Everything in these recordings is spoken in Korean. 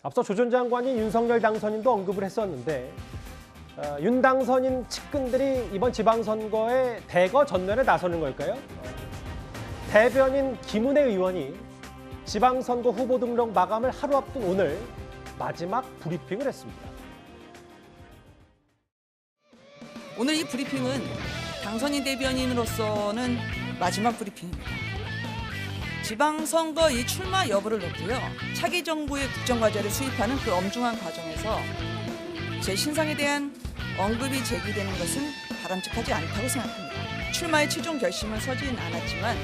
앞서 조 전 장관이 윤석열 당선인도 언급을 했었는데 윤 당선인 측근들이 이번 지방선거에 대거 전면에 나서는 걸까요? 대변인 김은혜 의원이 지방선거 후보 등록 마감을 하루 앞둔 오늘 마지막 브리핑을 했습니다. 오늘 이 브리핑은 당선인 대변인으로서는 마지막 브리핑입니다. 지방선거 이 출마 여부를 놓고요. 차기 정부의 국정과제를 수립하는 그 엄중한 과정에서 제 신상에 대한 언급이 제기되는 것은 바람직하지 않다고 생각합니다. 출마의 최종 결심은 서진 않았지만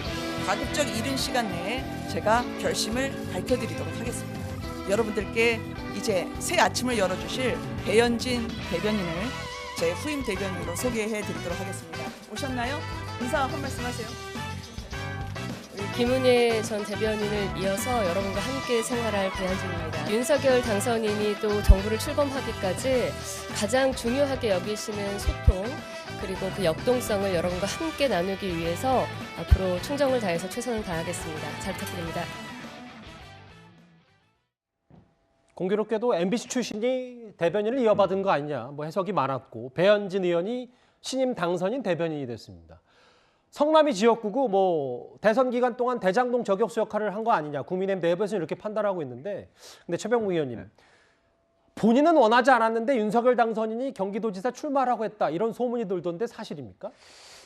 가급적 이른 시간 내에 제가 결심을 밝혀드리도록 하겠습니다. 여러분들께 이제 새 아침을 열어주실 배현진 대변인을 제 후임 대변인으로 소개해드리도록 하겠습니다. 오셨나요? 인사 한 말씀 하세요. 김은혜 전 대변인을 이어서 여러분과 함께 생활할 배현진입니다. 윤석열 당선인이 또 정부를 출범하기까지 가장 중요하게 여기시는 소통 그리고 그 역동성을 여러분과 함께 나누기 위해서 앞으로 충정을 다해서 최선을 다하겠습니다. 잘 부탁드립니다. 공교롭게도 MBC 출신이 대변인을 이어받은 거 아니냐 뭐 해석이 많았고 배현진 의원이 신임 당선인 대변인이 됐습니다. 성남이 지역구고 뭐 대선 기간 동안 대장동 저격수 역할을 한 거 아니냐 국민의힘 내부에서 이렇게 판단하고 있는데 근데 최병무 의원님 본인은 원하지 않았는데 윤석열 당선인이 경기도지사 출마하라고 했다 이런 소문이 돌던데 사실입니까?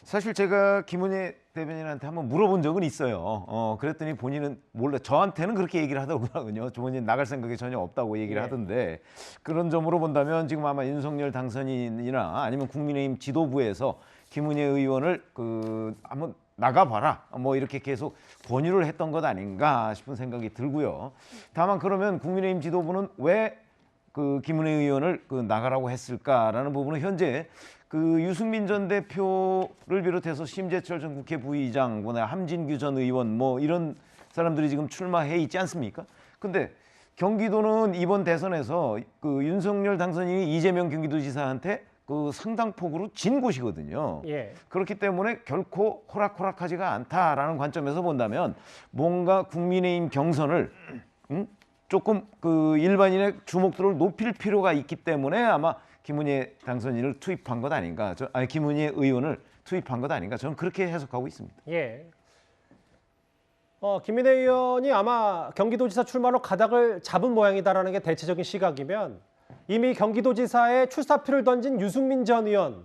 사실 제가 김은혜 대변인한테 한번 물어본 적은 있어요. 그랬더니 본인은 몰래 저한테는 그렇게 얘기를 하더군요. 본인 나갈 생각이 전혀 없다고 얘기를 하던데 그런 점으로 본다면 지금 아마 윤석열 당선인이나 아니면 국민의힘 지도부에서 김은혜 의원을 한번 나가봐라 뭐 이렇게 계속 권유를 했던 것 아닌가 싶은 생각이 들고요. 다만 그러면 국민의힘 지도부는 왜 김은혜 의원을 나가라고 했을까라는 부분은 현재 유승민 전 대표를 비롯해서 심재철 전 국회 부의장, 함진규 전 의원 뭐 이런 사람들이 지금 출마해 있지 않습니까? 근데 경기도는 이번 대선에서 윤석열 당선인이 이재명 경기도지사한테 상당폭으로 진 곳이거든요. 예. 그렇기 때문에 결코 호락호락하지가 않다라는 관점에서 본다면 뭔가 국민의힘 경선을 조금 일반인의 주목도를 높일 필요가 있기 때문에 아마 김은혜 당선인을 투입한 것 아닌가, 김은혜 의원을 투입한 것 아닌가 저는 그렇게 해석하고 있습니다. 예. 김은혜 의원이 아마 경기도지사 출마로 가닥을 잡은 모양이다라는 게 대체적인 시각이면 이미 경기도지사에 출사표를 던진 유승민 전 의원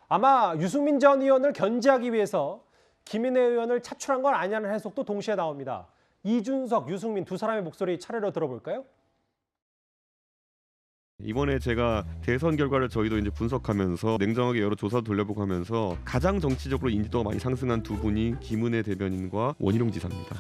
아마 유승민 전 의원을 견제하기 위해서 김은혜 의원을 차출한 건 아니냐는 해석도 동시에 나옵니다. 이준석, 유승민 두 사람의 목소리 차례로 들어볼까요? 이번에 제가 대선 결과를 저희도 이제 분석하면서 냉정하게 여러 조사 돌려보고 하면서 가장 정치적으로 인지도가 많이 상승한 두 분이 김은혜 대변인과 원희룡 지사입니다.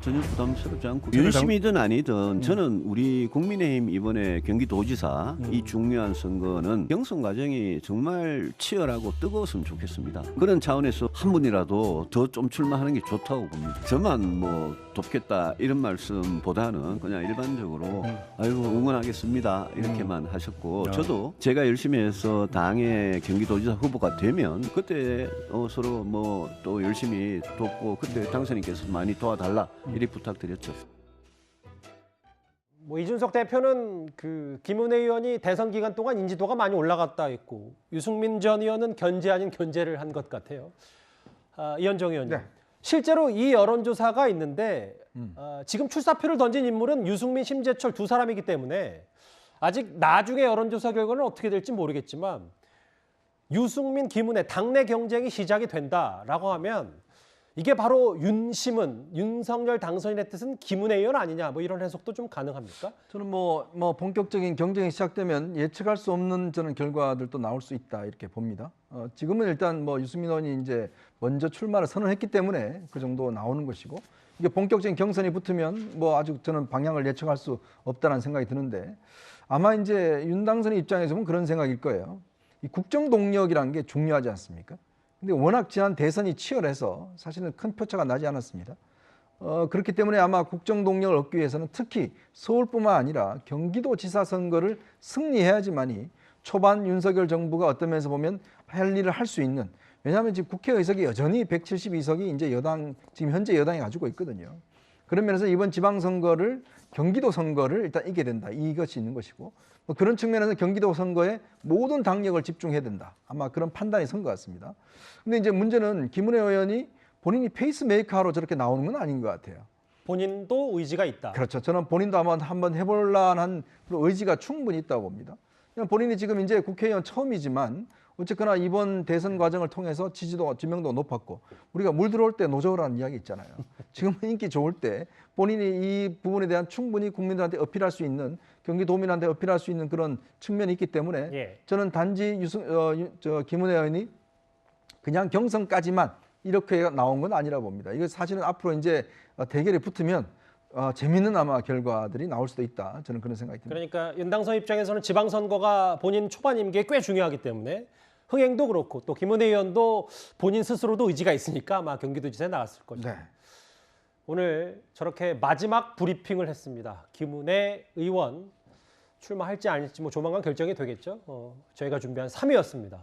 전혀 부담스럽지 않고 윤심이든 아니든 저는 우리 국민의힘 이번에 경기도지사 이 중요한 선거는 경선 과정이 정말 치열하고 뜨거웠으면 좋겠습니다. 그런 차원에서 한 분이라도 더 좀 출마하는 게 좋다고 봅니다. 저만 뭐 돕겠다 이런 말씀보다는 그냥 일반적으로 아이고 응원하겠습니다 이렇게만 하셨고 저도 제가 열심히 해서 당의 경기도지사 후보가 되면 그때 서로 뭐 또 열심히 돕고 그때 당선인께서 많이 도와달라 이렇게 부탁드렸죠. 뭐 이준석 대표는 김은혜 의원이 대선 기간 동안 인지도가 많이 올라갔다 했고 유승민 전 의원은 견제 아닌 견제를 한 것 같아요. 이현정 의원님. 네. 실제로 이 여론조사가 있는데 지금 출사표를 던진 인물은 유승민, 심재철 두 사람이기 때문에 아직 나중에 여론조사 결과는 어떻게 될지 모르겠지만 유승민, 김은혜 당내 경쟁이 시작이 된다라고 하면 이게 바로 윤석열 당선인의 뜻은 김은혜 의원 아니냐 뭐 이런 해석도 좀 가능합니까? 저는 뭐 본격적인 경쟁이 시작되면 예측할 수 없는 저는 결과들도 나올 수 있다 이렇게 봅니다. 지금은 일단 유승민 의원이 이제 먼저 출마를 선언했기 때문에 그 정도 나오는 것이고 이게 본격적인 경선이 붙으면 아직 저는 방향을 예측할 수 없다는 생각이 드는데 아마 이제 윤 당선인 입장에서 보면 그런 생각일 거예요. 이 국정 동력이라는 게 중요하지 않습니까? 근데 워낙 지난 대선이 치열해서 사실은 큰 표차가 나지 않았습니다. 그렇기 때문에 아마 국정 동력을 얻기 위해서는 특히 서울뿐만 아니라 경기도지사 선거를 승리해야지만이 초반 윤석열 정부가 어떤 면에서 보면 할 일을 할 수 있는 왜냐하면 지금 국회 의석이 여전히 172석이 이제 지금 현재 여당이 가지고 있거든요. 그런 면에서 이번 지방선거를 경기도 선거를 일단 이겨야 된다. 이것이 있는 것이고 뭐 그런 측면에서 경기도 선거에 모든 당력을 집중해야 된다. 아마 그런 판단이 선 것 같습니다. 근데 이제 문제는 김은혜 의원이 본인이 페이스메이커로 저렇게 나오는 건 아닌 것 같아요. 본인도 의지가 있다. 그렇죠. 저는 본인도 한번 해볼만한 그런 의지가 충분히 있다고 봅니다. 그냥 본인이 지금 이제 국회의원 처음이지만 어쨌거나 이번 대선 과정을 통해서 지명도가 높았고 우리가 물 들어올 때 노저우라는 이야기 있잖아요. 지금은 인기 좋을 때 본인이 이 부분에 대한 충분히 국민들한테 어필할 수 있는 경기도민한테 어필할 수 있는 그런 측면이 있기 때문에 예. 저는 단지 김은혜 의원이 그냥 경선까지만 이렇게 나온 건 아니라 봅니다. 이거 사실은 앞으로 이제 대결에 붙으면 재밌는 아마 결과들이 나올 수도 있다. 저는 그런 생각이 듭니다. 그러니까 윤당선 입장에서는 지방선거가 본인 초반 임기에 꽤 중요하기 때문에 흥행도 그렇고 또 김은혜 의원도 본인 스스로도 의지가 있으니까 아마 경기도지사에 나갔을 것이다. 네. 오늘 저렇게 마지막 브리핑을 했습니다. 김은혜 의원 출마할지 아닐지 뭐 조만간 결정이 되겠죠. 저희가 준비한 3위였습니다.